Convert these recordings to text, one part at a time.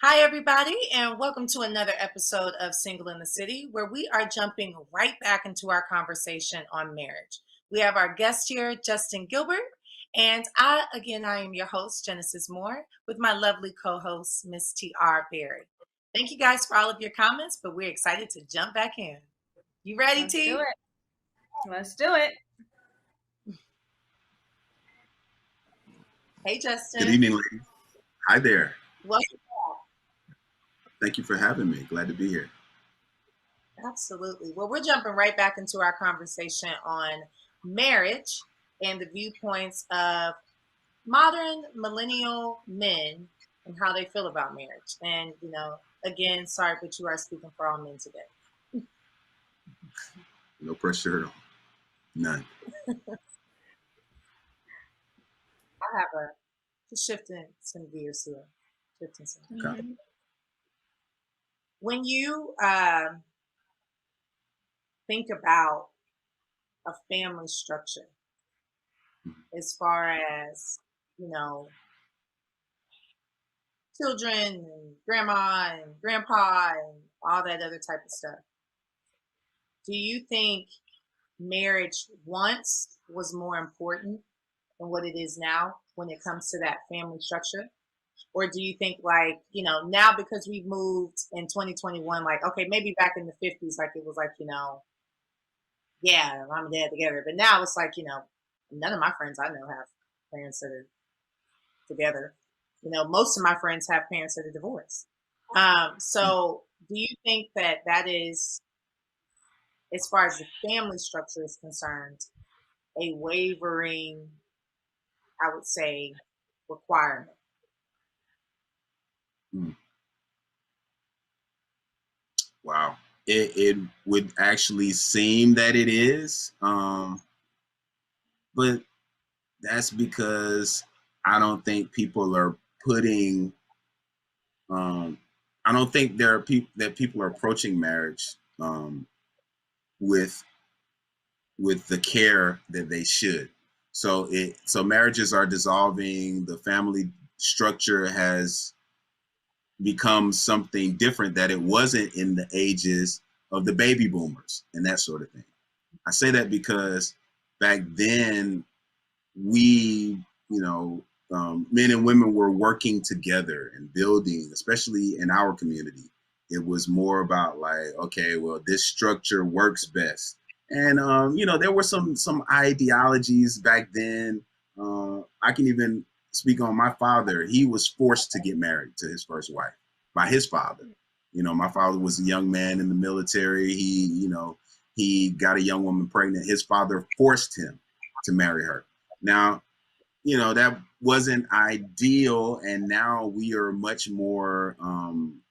Hi, everybody, and welcome to another episode of Single in the City, where we are jumping right back into our conversation on marriage. We have our guest here, Justin Gilbert, and I am your host, Genesis Moore, with my lovely co host, Miss T.R. Berry. Thank you guys for all of your comments, but we're excited to jump back in. You ready, Let's T? do it. Let's do it. Hey, Justin. Good evening, ladies. Hi there. Welcome. Thank you for having me. Glad to be here. Absolutely. Well, we're jumping right back into our conversation on marriage and the viewpoints of modern millennial men and how they feel about marriage. And, again, sorry, but you are speaking for all men today. No pressure at all. None. I have just shifting some gears here. Okay. When you think about a family structure, as far as, children and grandma and grandpa and all that other type of stuff, do you think marriage once was more important than what it is now when it comes to that family structure? Or do you think, like, now because we've moved in 2021, like, okay, maybe back in the 50s, like it was like, yeah, mom and dad together. But now it's like, none of my friends I know have parents that are together. Most of my friends have parents that are divorced. So do you think that is, as far as the family structure is concerned, a wavering, I would say, requirement? Wow. It would actually seem that it is. But that's because I don't think people are putting I don't think there are people are approaching marriage with the care that they should. So marriages are dissolving, the family structure has become something different that it wasn't in the ages of the baby boomers and that sort of thing. I say that because back then we, men and women were working together and building, especially in our community. It was more about like, okay, well, this structure works best. And there were some ideologies back then. I can even speak on my father. He was forced to get married to his first wife by his father. My father was a young man in the military. He got a young woman pregnant. His father forced him to marry her. Now, that wasn't ideal. And now we are much more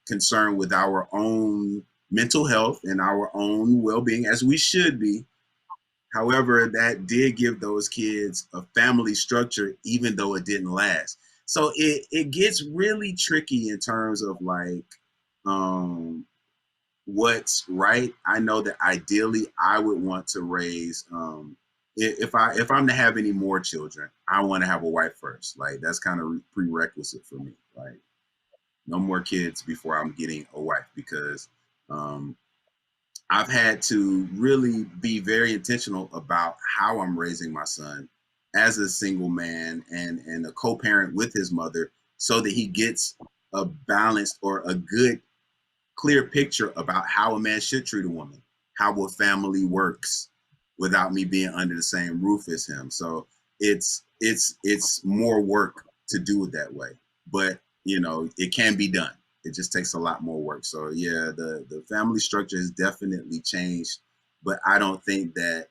concerned with our own mental health and our own well-being, as we should be. However, that did give those kids a family structure, even though it didn't last. So it gets really tricky in terms of like what's right. I know that ideally I would want to raise if I'm to have any more children, I want to have a wife first. Like that's kind of prerequisite for me. Like no more kids before I'm getting a wife, because I've had to really be very intentional about how I'm raising my son as a single man and a co-parent with his mother, so that he gets a balanced or a good, clear picture about how a man should treat a woman, how a family works without me being under the same roof as him. So it's more work to do it that way, but it can be done. It just takes a lot more work. So yeah, the family structure has definitely changed, but I don't think that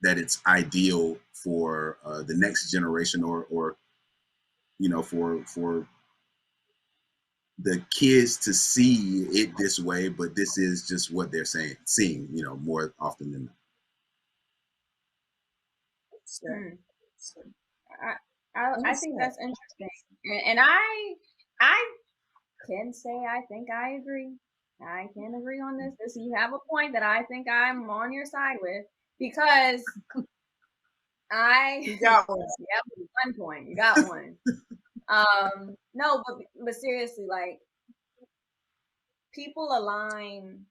that it's ideal for the next generation, or for the kids to see it this way. But this is just what they're seeing more often than not. I think that's interesting, and I can say I think I agree. I can agree on this. You have a point that I think I'm on your side with, because you got one. Yep, 1 point. You got one. No, but seriously, like people align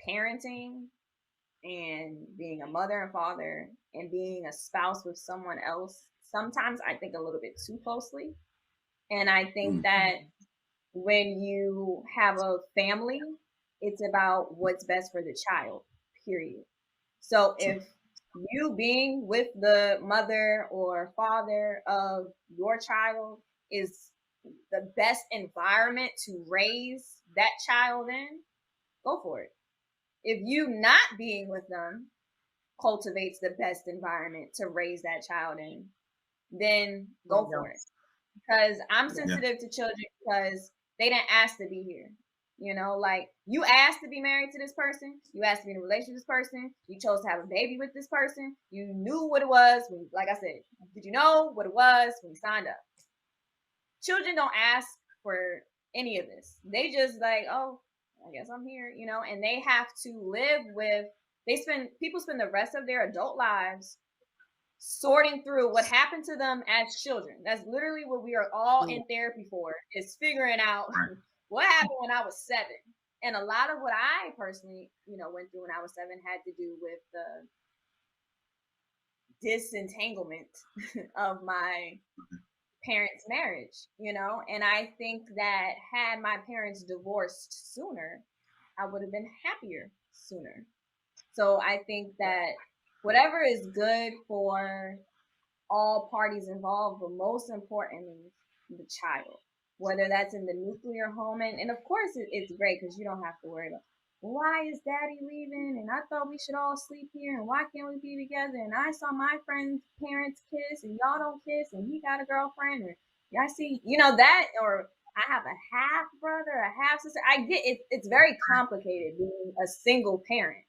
parenting and being a mother and father and being a spouse with someone else sometimes I think a little bit too closely. And I think that when you have a family, it's about what's best for the child, period. So if you being with the mother or father of your child is the best environment to raise that child in, go for it. If you not being with them cultivates the best environment to raise that child in, then go for it. Because I'm sensitive to children because they didn't ask to be here. You know, like you asked to be married to this person, you asked to be in a relationship with this person, you chose to have a baby with this person, you knew what it was when, like I said, did you know what it was when you signed up? Children don't ask for any of this. They just like, oh, I guess I'm here, you know, and they have to live with people spend the rest of their adult lives sorting through what happened to them as children. That's literally what we are all in therapy for, is figuring out what happened when I was 7. And a lot of what I personally, you know, went through when I was 7 had to do with the disentanglement of my parents' marriage, you know. And I think that had my parents divorced sooner, I would have been happier sooner. So I think that whatever is good for all parties involved, but most importantly, the child, whether that's in the nuclear home. And of course, it's great because you don't have to worry about, why is daddy leaving? And I thought we should all sleep here. And why can't we be together? And I saw my friend's parents kiss and y'all don't kiss. And he got a girlfriend. Or I see, you know, that, or I have a half brother, a half sister. I get it. It's very complicated being a single parent.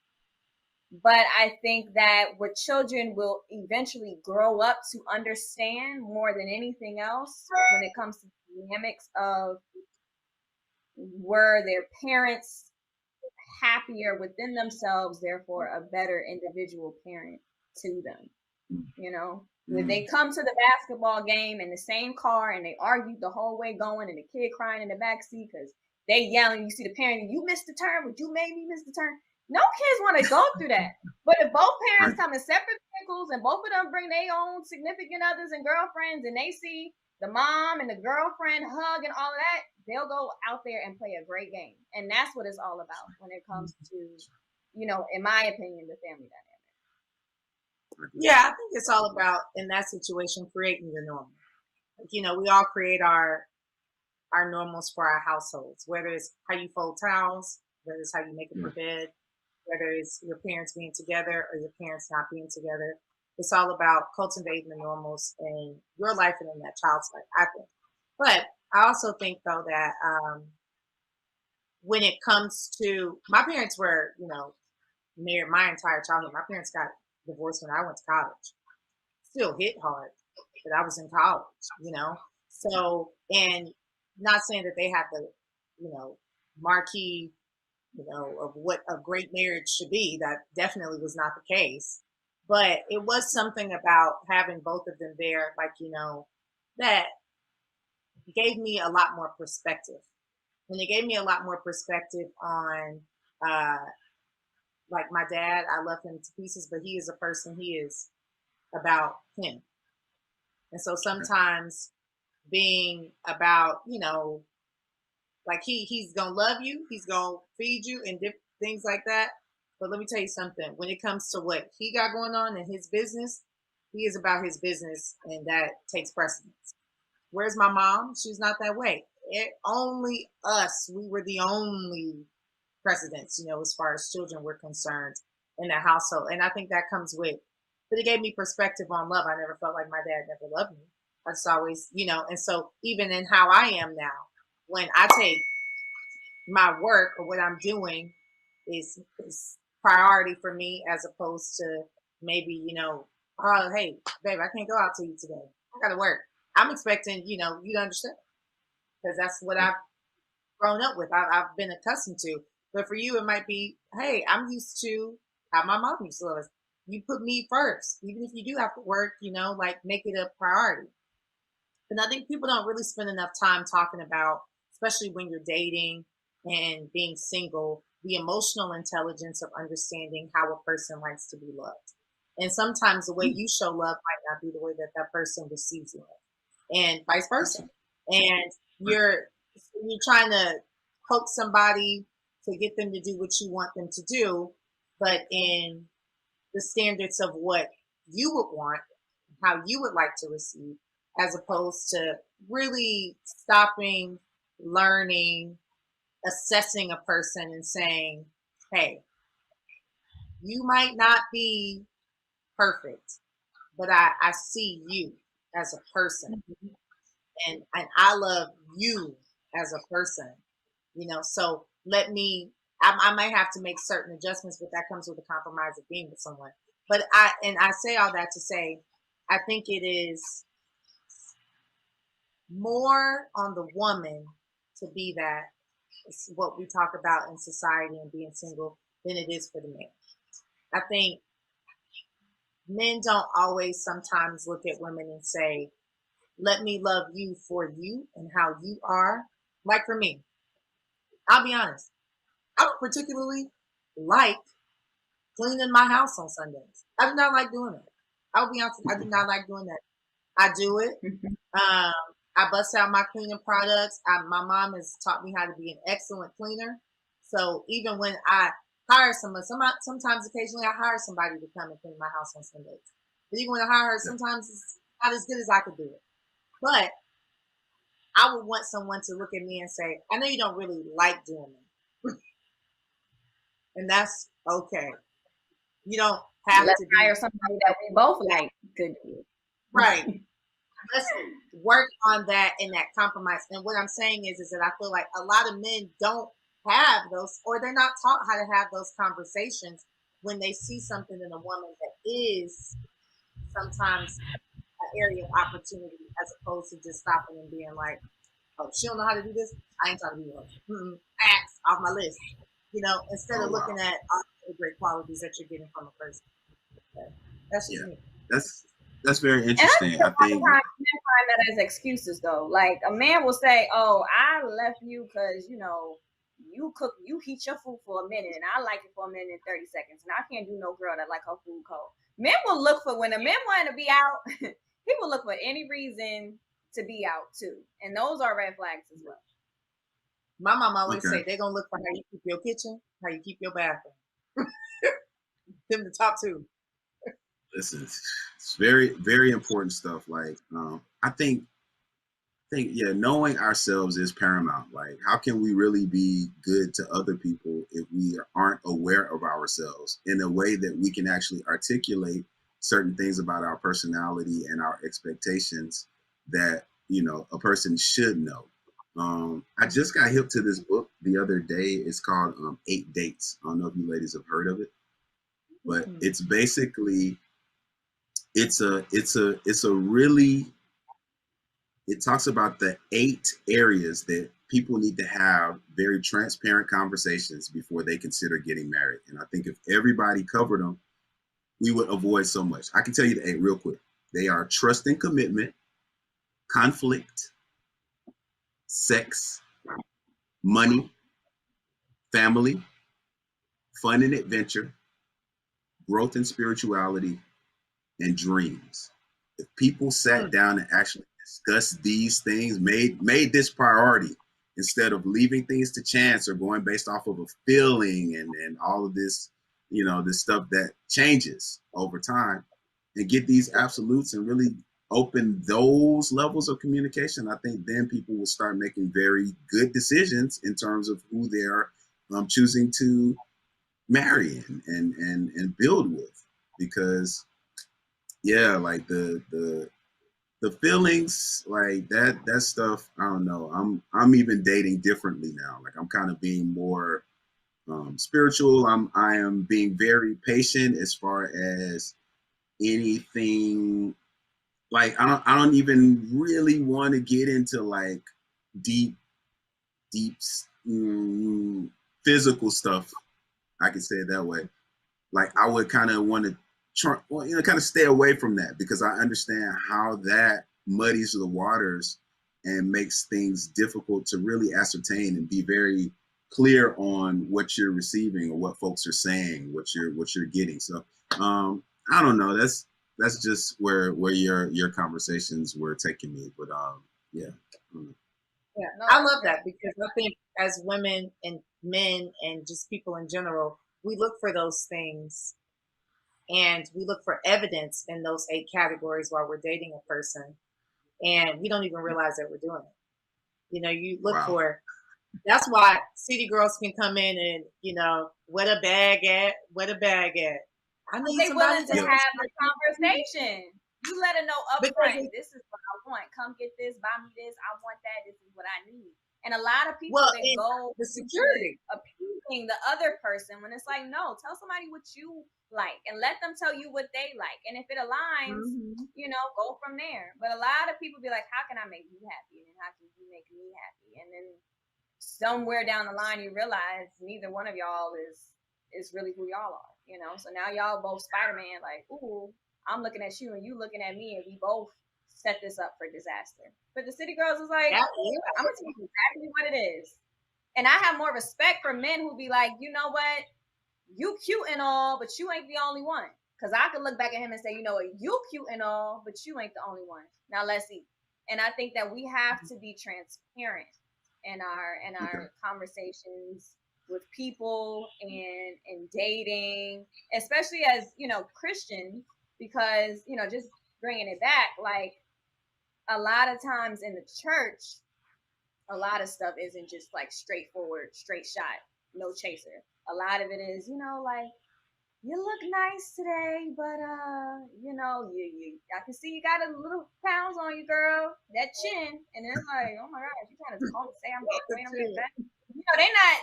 But I think that what children will eventually grow up to understand more than anything else when it comes to the dynamics of, were their parents happier within themselves, therefore a better individual parent to them. You know, when they come to the basketball game in the same car and they argued the whole way going and the kid crying in the back seat because they yelling, you see the parent, you missed the turn, but you made me miss the turn. No kids want to go through that. But if both parents come in separate vehicles and both of them bring their own significant others and girlfriends and they see the mom and the girlfriend hug and all of that, they'll go out there and play a great game. And that's what it's all about when it comes to, you know, in my opinion, the family dynamic. Yeah, I think it's all about, in that situation, creating your normal. Like, you know, we all create our normals for our households, whether it's how you fold towels, whether it's how you make up your bed, whether it's your parents being together or your parents not being together. It's all about cultivating the normals in your life and in that child's life, I think. But I also think, though, that when it comes to, my parents were, you know, married my entire childhood. My parents got divorced when I went to college. Still hit hard, but I was in college, you know. So, and not saying that they had the, you know, marquee, you know, of what a great marriage should be. That definitely was not the case. But it was something about having both of them there, like, you know, that gave me a lot more perspective. And it gave me a lot more perspective on, like my dad, I love him to pieces, but he is a person, he is about him. And so sometimes being about, you know, like he's gonna love you, he's gonna feed you and things like that. But let me tell you something, when it comes to what he got going on in his business, he is about his business and that takes precedence. Where's my mom? She's not that way. Only us, we were the only precedents, you know, as far as children were concerned in the household. And I think that comes with, but it gave me perspective on love. I never felt like my dad never loved me. I just always, you know, and so even in how I am now, when I take my work or what I'm doing is priority for me as opposed to maybe, you know, oh, hey, babe, I can't go out to you today. I got to work. I'm expecting, you know, you to understand because that's what I've grown up with. I've been accustomed to. But for you, it might be, hey, I'm used to how my mom used to love us. You put me first, even if you do have to work, you know, like make it a priority. And I think people don't really spend enough time talking about, especially when you're dating and being single, the emotional intelligence of understanding how a person likes to be loved. And sometimes the way you show love might not be the way that that person receives love, and vice versa. And you're trying to poke somebody to get them to do what you want them to do, but in the standards of what you would want, how you would like to receive, as opposed to really stopping, learning, assessing a person and saying, hey, you might not be perfect, but I see you as a person, and I love you as a person, so let me, I might have to make certain adjustments, but that comes with the compromise of being with someone. But I say all that to say, I think it is more on the woman to be that. It's what we talk about in society and being single than it is for the man. I think men don't always sometimes look at women and say, let me love you for you and how you are. Like for me, I'll be honest, I don't particularly like cleaning my house on Sundays. I do not like doing it. I'll be honest, I do not like doing that. I do it. Um, I bust out my cleaning products. My mom has taught me how to be an excellent cleaner. So even when I hire someone, sometimes occasionally I hire somebody to come and clean my house on Sundays. But even when I hire her, sometimes it's not as good as I could do it. But I would want someone to look at me and say, I know you don't really like doing it. And that's okay. You don't have Let's to hire somebody that we both like to do it. Right. Let's work on that and that compromise. And what I'm saying is that I feel like a lot of men don't have those, or they're not taught how to have those conversations when they see something in a woman that is sometimes an area of opportunity, as opposed to just stopping and being like, oh, she don't know how to do this. I ain't trying to be her. Axe off my list. Instead of looking at all the great qualities that you're getting from a person. That's just me. That's very interesting. I think men find that as excuses, though. Like a man will say, "Oh, I left you because you heat your food for a minute, and I like it for a minute and 30 seconds, and I can't do no girl that like her food cold." Men will look for, when a man want to be out, he will look for any reason to be out too, and those are red flags as well. My mom always say they're gonna look for how you keep your kitchen, how you keep your bathroom. Them the top two. Listen, it's very, very important stuff. Like, I think, yeah, knowing ourselves is paramount. Like, how can we really be good to other people if we aren't aware of ourselves in a way that we can actually articulate certain things about our personality and our expectations that, a person should know. I just got hip to this book the other day. It's called 8 Dates. I don't know if you ladies have heard of it, but it's basically, it talks about the 8 areas that people need to have very transparent conversations before they consider getting married. And I think if everybody covered them, we would avoid so much. I can tell you the 8 real quick. They are trust and commitment, conflict, sex, money, family, fun and adventure, growth and spirituality, and dreams. If people sat down and actually discussed these things, made this priority, instead of leaving things to chance or going based off of a feeling and all of this, this stuff that changes over time, and get these absolutes and really open those levels of communication, I think then people will start making very good decisions in terms of who they're choosing to marry and build with. Because yeah, like the feelings, like that stuff, I don't know. I'm even dating differently now. Like I'm kind of being more spiritual. I am being very patient as far as anything. Like I don't even really want to get into like deep physical stuff. I can say it that way. Like I would kind of want to kind of stay away from that, because I understand how that muddies the waters and makes things difficult to really ascertain and be very clear on what you're receiving or what folks are saying, what you're getting. So I don't know. That's just where your conversations were taking me. But yeah. Yeah, no, I love that because I think as women and men and just people in general, we look for those things and we look for evidence in those 8 categories while we're dating a person, and we don't even realize that we're doing it. You know, you look for. That's why city girls can come in and where the bag at? Where the bag at? I need they somebody willing to have the conversation. You let her know upfront, this is what I want. Come get this, buy me this. I want that. This is what I need. And a lot of people they go the security appeasing the other person when it's like, no, tell somebody what you like and let them tell you what they like. And if it aligns, go from there. But a lot of people be like, how can I make you happy? And how can you make me happy? And then somewhere down the line you realize neither one of y'all is really who y'all are, So now y'all both Spider-Man, like, ooh, I'm looking at you and you looking at me, and we both set this up for disaster. But the city girls is like, I'm gonna tell you exactly what it is. And I have more respect for men who be like, you know what, you cute and all, but you ain't the only one. Because I could look back at him and say, you know what, you cute and all, but you ain't the only one. Now let's eat. And I think that we have to be transparent in our conversations with people and dating, especially as Christians, because just bringing it back, like a lot of times in the church, a lot of stuff isn't just like straightforward, straight shot, no chaser. A lot of it is, like, you look nice today, but you I can see you got a little pounds on you, girl. That chin, and it's like, oh my gosh, you trying to say I'm getting fat.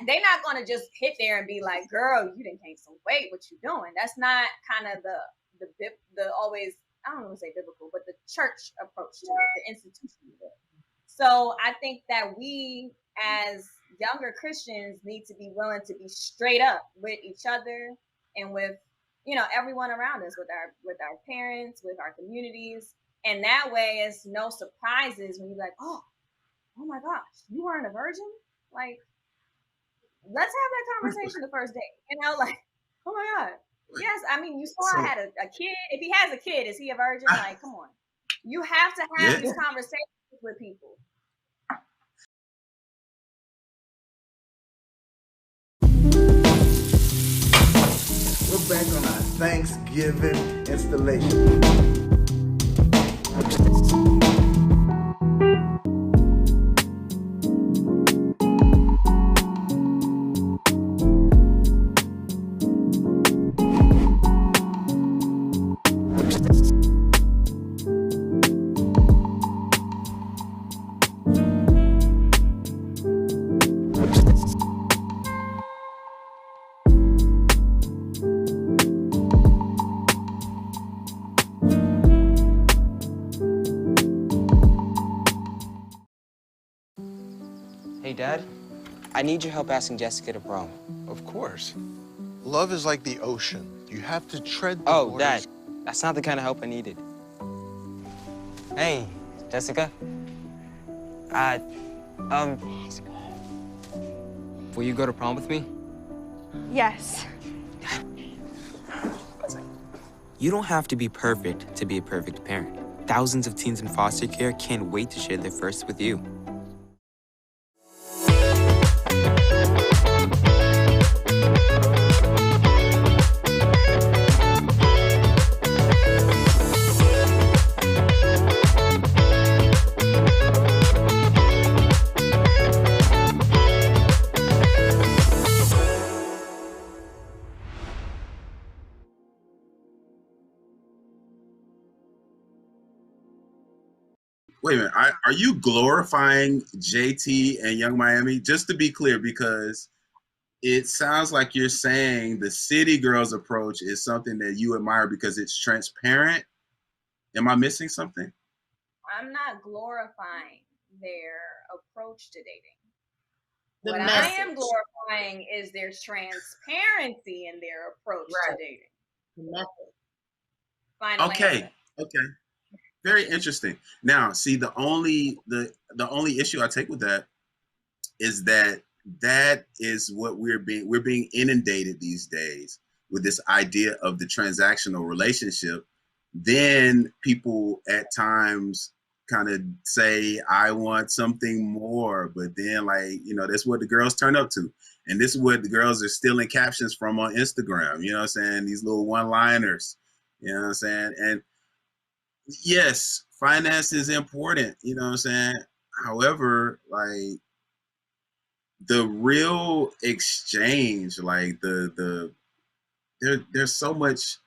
They not gonna just hit there and be like, girl, you didn't gain some weight. What you doing? That's not kind of the always, I don't want to say biblical, but the church approach to it, the institution of it. So I think that we as younger Christians need to be willing to be straight up with each other and with everyone around us, with our parents, with our communities, and that way it's no surprises when you're like, oh my gosh, you weren't a virgin. Like, let's have that conversation the first date. Like, oh my god, yes. I mean, you saw I had a kid. If he has a kid, is he a virgin? Like, come on. You have to have these conversations with people. We're back on our Thanksgiving installation. Hey, Dad. I need your help asking Jessica to prom. Of course. Love is like the ocean. You have to tread the waters. Dad, that's not the kind of help I needed. Hey, Jessica. Will you go to prom with me? Yes. You don't have to be perfect to be a perfect parent. Thousands of teens in foster care can't wait to share their first with you. Wait a minute. Are you glorifying JT and Young Miami? Just to be clear, because it sounds like you're saying the City Girls approach is something that you admire because it's transparent. Am I missing something? I'm not glorifying their approach to dating. What I am glorifying is their transparency in their approach to dating. The method. Final answer. Okay. Very interesting. Now, see, the only issue I take with that is that is what we're being inundated these days with this idea of the transactional relationship. Then people at times kind of say, I want something more, but then, like, you know, that's what the girls turn up to. And this is what the girls are stealing captions from on Instagram, you know what I'm saying? These little one-liners, you know what I'm saying? And yes, finance is important, you know what I'm saying? However, like, the real exchange, like there's so much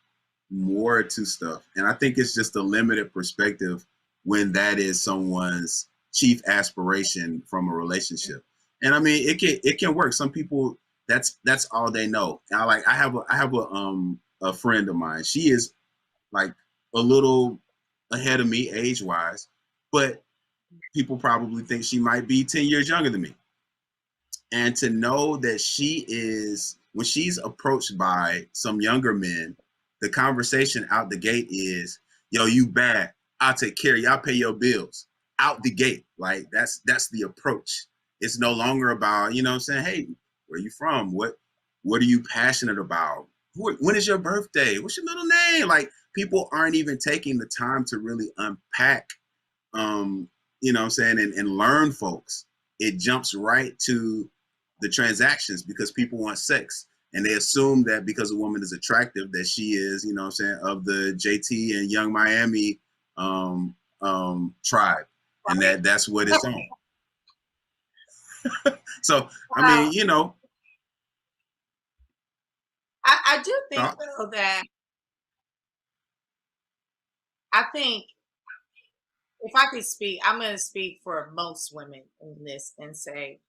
more to stuff. And I think it's just a limited perspective when that is someone's chief aspiration from a relationship. And I mean, it can work. Some people, that's all they know. And I have a friend of mine. She is like a little ahead of me age wise, but people probably think she might be 10 years younger than me. And to know that she is, when she's approached by some younger men, the conversation out the gate is, yo, you bad, I'll take care of you, I'll pay your bills. Out the gate. Like, that's the approach. It's no longer about, you know what I'm saying, hey, where are you from? What are you passionate about? When is your birthday? What's your middle name? Like, people aren't even taking the time to really unpack, you know what I'm saying, and learn folks. It jumps right to the transactions because people want sex. And they assume that because a woman is attractive, that she is, you know what I'm saying, of the JT and Young Miami tribe. And that's what it's on. So, I mean, you know. I do think, though, that I think if I could speak, I'm going to speak for most women in this and say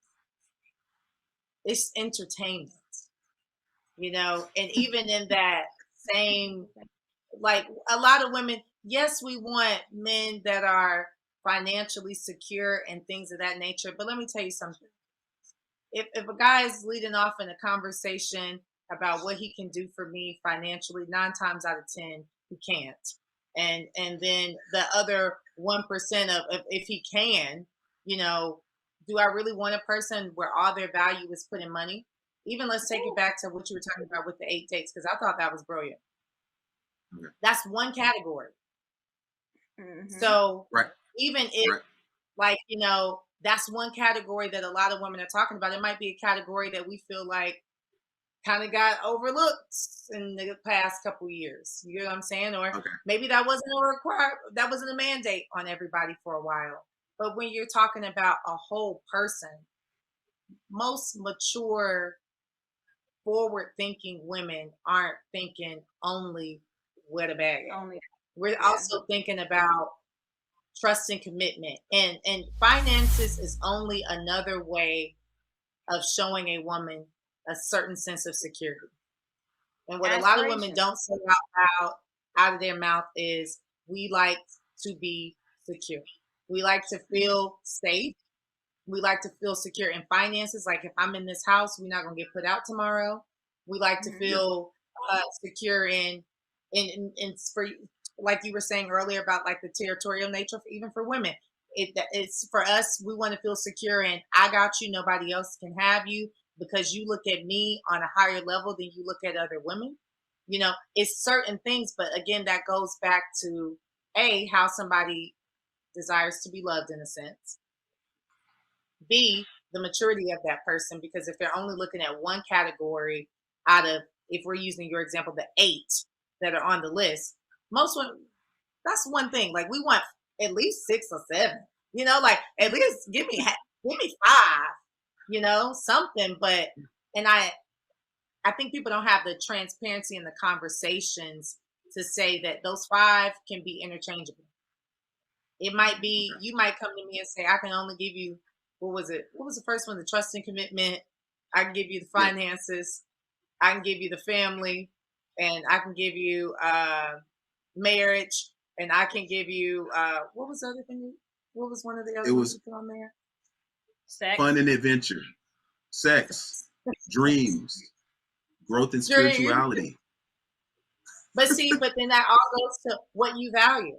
it's entertainment, you know, and even in that same, like, a lot of women, yes, we want men that are financially secure and things of that nature. But let me tell you something. If a guy is leading off in a conversation about what he can do for me financially, 9 times out of 10, he can't. And then the other 1% of if he can, you know, do I really want a person where all their value is put in money? Even let's take it back to what you were talking about with the 8 dates, because I thought that was brilliant. Okay. That's one category. Mm-hmm. So even if, like, you know, that's one category that a lot of women are talking about, it might be a category that we feel like kind of got overlooked in the past couple of years. You know what I'm saying? Or maybe that wasn't a mandate on everybody for a while. But when you're talking about a whole person, most mature, forward-thinking women aren't thinking only where the bag is. We're also thinking about trust and commitment. And finances is only another way of showing a woman a certain sense of security. And what a lot of women don't say out of their mouth is, we like to be secure. We like to feel safe. We like to feel secure in finances. Like, if I'm in this house, we're not going to get put out tomorrow. We like to feel secure in for, like you were saying earlier about like the territorial nature, even for women. It's for us, we want to feel secure in, I got you, nobody else can have you, because you look at me on a higher level than you look at other women. You know, it's certain things, but again, that goes back to how somebody desires to be loved in a sense. B, the maturity of that person, because if they're only looking at one category out of, if we're using your example, the 8 that are on the list, most women, that's one thing. Like, we want at least 6 or 7, you know, like, at least give me 5, you know, something. But, and I think people don't have the transparency in the conversations to say that those 5 can be interchangeable. It might be, you might come to me and say, I can only give you, what was the first one? The trust and commitment. I can give you the finances. I can give you the family, and I can give you marriage, and I can give you what was the other thing? What was one of the other ones you put on there? Sex. Fun and adventure, sex, dreams, growth and spirituality. But see, but then that all goes to what you value.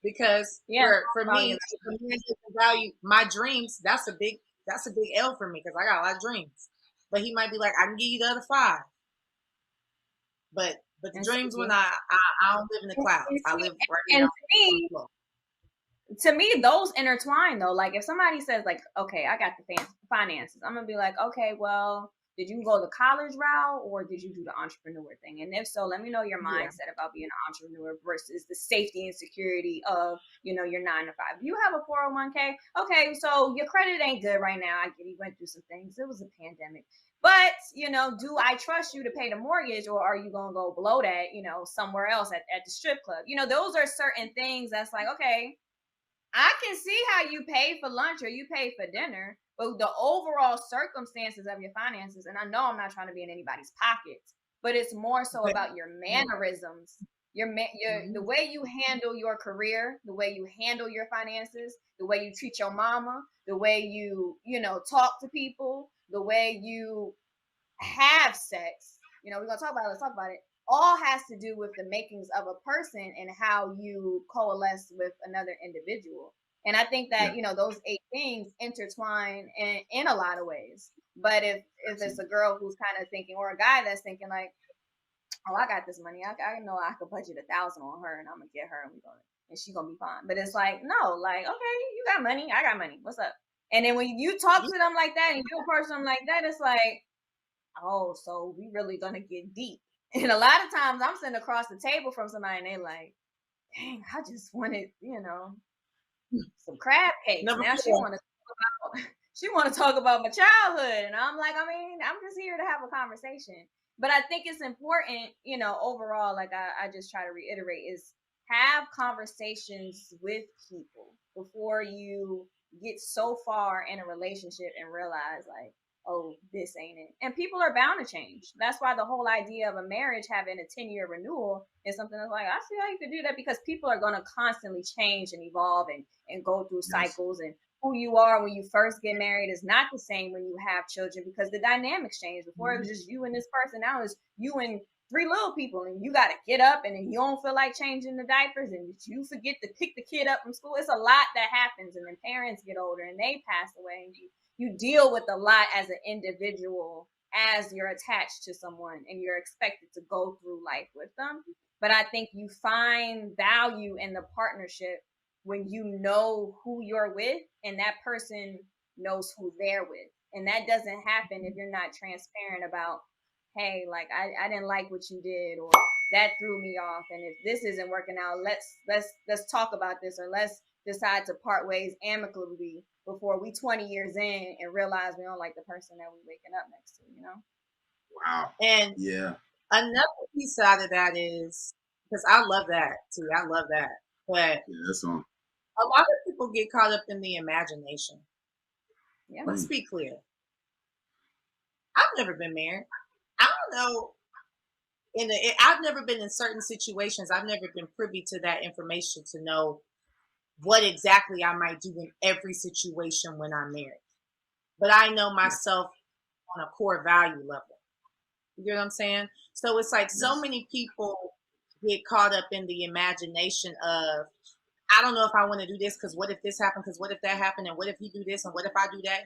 because Yeah, for me, if a man doesn't value my dreams, that's a big L for me because I got a lot of dreams. But he might be like, I can give you the other 5, but the and dreams when see, I don't live in the clouds. I live right here and on the floor. to me, those intertwine though. Like if somebody says like, okay, I got the finances, I'm gonna be like, okay, well, did you go the college route or did you do the entrepreneur thing? And if so, let me know your mindset about being an entrepreneur versus the safety and security of, your 9 to 5. You have a 401k. Okay, so your credit ain't good right now. I get you went through some things. It was a pandemic. But, do I trust you to pay the mortgage or are you going to go below that, somewhere else at the strip club? Those are certain things that's like, okay, I can see how you pay for lunch or you pay for dinner, but the overall circumstances of your finances, and I know I'm not trying to be in anybody's pockets, but it's more so about your mannerisms, the way you handle your career, the way you handle your finances, the way you treat your mama, the way you, talk to people, the way you have sex. We're gonna talk about it. Let's talk about it. All has to do with the makings of a person and how you coalesce with another individual. And I think that those 8 things intertwine in a lot of ways. But if it's a girl who's kind of thinking, or a guy that's thinking like, oh, I got this money, I know I could budget 1,000 on her, and I'm gonna get her, and she's gonna be fine. But it's like, no, like, okay, you got money, I got money. What's up? And then when you talk to them like that, and you approach them like that, it's like, oh, so we really gonna get deep. And a lot of times I'm sitting across the table from somebody and they like, dang, I just wanted, some crab cakes. Now she want to talk about my childhood. And I'm like, I'm just here to have a conversation. But I think it's important, overall, like I just try to reiterate, is have conversations with people before you get so far in a relationship and realize like, oh, this ain't it. And people are bound to change. That's why the whole idea of a marriage having a 10-year renewal is something that's like, I see how you could do that, because people are going to constantly change and evolve and go through cycles. And who you are when you first get married is not the same when you have children, because the dynamics change. Before it was just you and this person. Now it's you and 3 little people, and you got to get up, and then you don't feel like changing the diapers, and you forget to pick the kid up from school. It's a lot that happens, and then parents get older and they pass away, and you deal with a lot as an individual as you're attached to someone and you're expected to go through life with them. But I think you find value in the partnership when you know who you're with and that person knows who they're with. And that doesn't happen if you're not transparent about, hey, like I didn't like what you did, or that threw me off, and if this isn't working out, let's talk about this, or let's decide to part ways amicably before we 20 years in and realize we don't like the person that we're waking up next to, Wow. And another piece out of that is, because I love that too. I love that. But that's on. A lot of people get caught up in the imagination. Yeah. Let's be clear. I've never been married. I don't know. I've never been in certain situations. I've never been privy to that information to know what exactly I might do in every situation when I'm married. But I know myself on a core value level. You know what I'm saying? So it's like so many people get caught up in the imagination of, I don't know if I want to do this because what if this happened? Because what if that happened? And what if you do this? And what if I do that?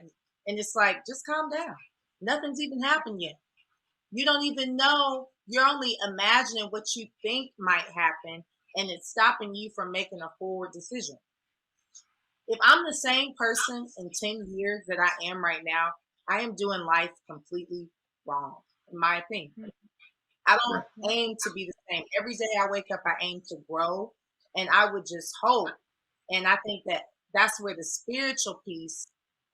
And it's like, just calm down. Nothing's even happened yet. You don't even know. You're only imagining what you think might happen, and it's stopping you from making a forward decision. If I'm the same person in 10 years that I am right now, I am doing life completely wrong, in my opinion. I don't aim to be the same. Every day I wake up, I aim to grow, and I would just hope. And I think that that's where the spiritual piece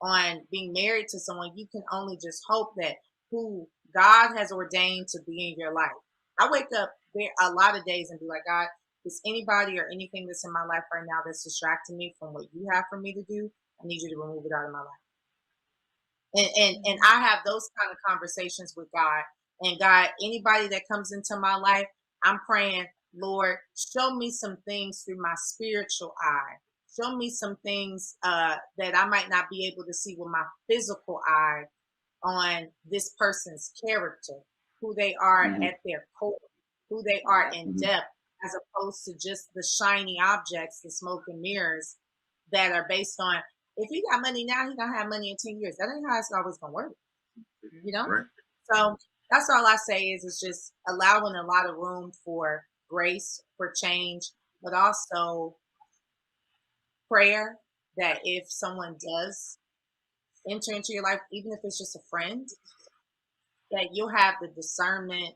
on being married to someone, you can only just hope that who God has ordained to be in your life. I wake up there a lot of days and be like, God, is anybody or anything that's in my life right now that's distracting me from what you have for me to do? I need you to remove it out of my life. And I have those kind of conversations with God. And God, anybody that comes into my life, I'm praying, Lord, show me some things through my spiritual eye. Show me some things that I might not be able to see with my physical eye on this person's character, who they are at their core, who they are in depth as opposed to just the shiny objects, the smoke and mirrors that are based on, if he got money now, he gonna have money in 10 years. That ain't how it's always gonna work, you know? Right. So that's all I say is it's just allowing a lot of room for grace, for change, but also prayer that if someone does enter into your life, even if it's just a friend, that you'll have the discernment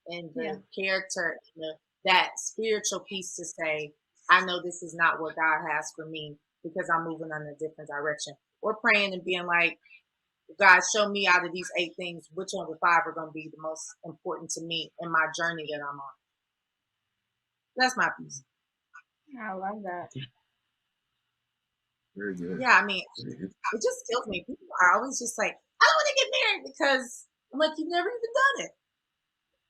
and the character and that spiritual piece to say, I know this is not what God has for me because I'm moving in a different direction. Or praying and being like, God, show me out of these 8 things, which one of the 5 are going to be the most important to me in my journey that I'm on. That's my piece. I love that. Very good. Yeah, I mean, it just kills me. People are always just like, I don't want to get married because I'm like, you've never even done it.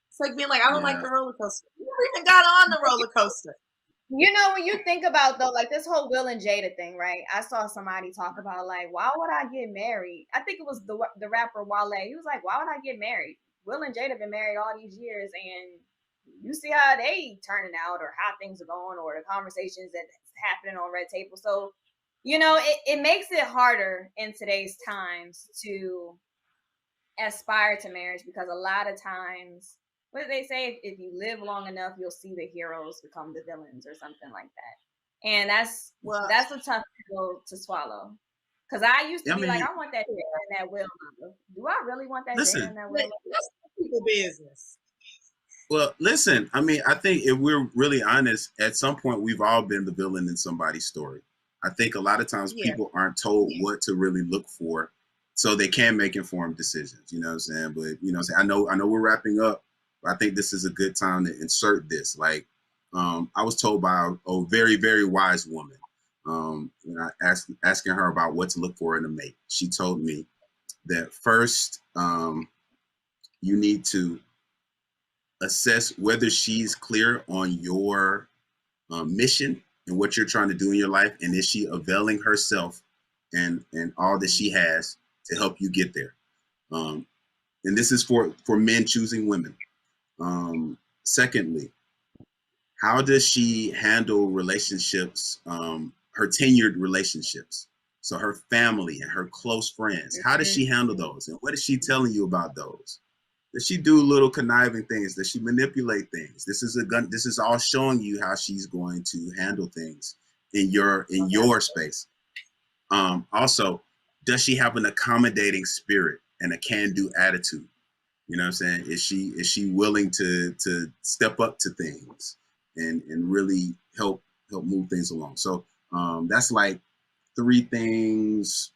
It's like being like, I don't like the roller coaster. You never even got on the roller coaster. You know, when you think about though, like this whole Will and Jada thing, right? I saw somebody talk about like, why would I get married? I think it was the rapper Wale. He was like, why would I get married? Will and Jada been married all these years, and you see how they turning out, or how things are going, or the conversations that's happening on Red Table. So, you know, it makes it harder in today's times to aspire to marriage because a lot of times, what do they say? If you live long enough, you'll see the heroes become the villains or something like that. And that's a tough pill to swallow. Because I used to be like, I want that Jada and that Will. Do I really want that Jada and that Will? That's people business. Well, listen, I mean, I think if we're really honest, at some point we've all been the villain in somebody's story. I think a lot of times people aren't told what to really look for so they can make informed decisions, you know what I'm saying? But, you know what I'm saying? I know we're wrapping up, but I think this is a good time to insert this. Like, I was told by a very, very wise woman, when I asking her about what to look for in a mate. She told me that first, you need to assess whether she's clear on your mission and what you're trying to do in your life, and is she availing herself and all that she has to help you get there. And this is for men choosing women. Secondly, how does she handle relationships, her tenured relationships? So her family and her close friends, how does she handle those? And what is she telling you about those? Does she do little conniving things? Does she manipulate things? This is all showing you how she's going to handle things in your space. Also, does she have an accommodating spirit and a can-do attitude? You know what I'm saying? Is she willing to step up to things and really help move things along? So that's like 3 things.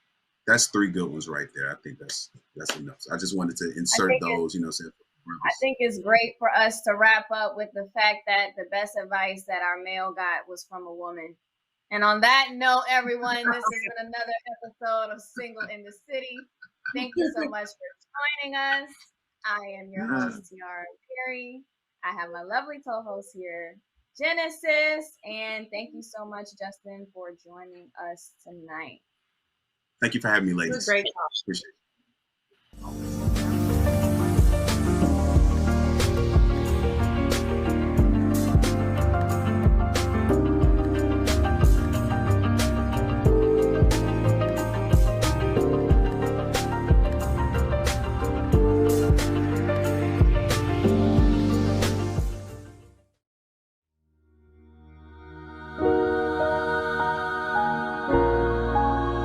That's 3 good ones right there. I think that's enough. So I just wanted to insert those, you know. I think it's great for us to wrap up with the fact that the best advice that our male got was from a woman. And on that note, everyone, this has been another episode of Single in the City. Thank you so much for joining us. I am your host, Tiara Perry. I have my lovely co-host here, Genesis. And thank you so much, Justin, for joining us tonight. Thank you for having me, ladies. It was great. Appreciate it.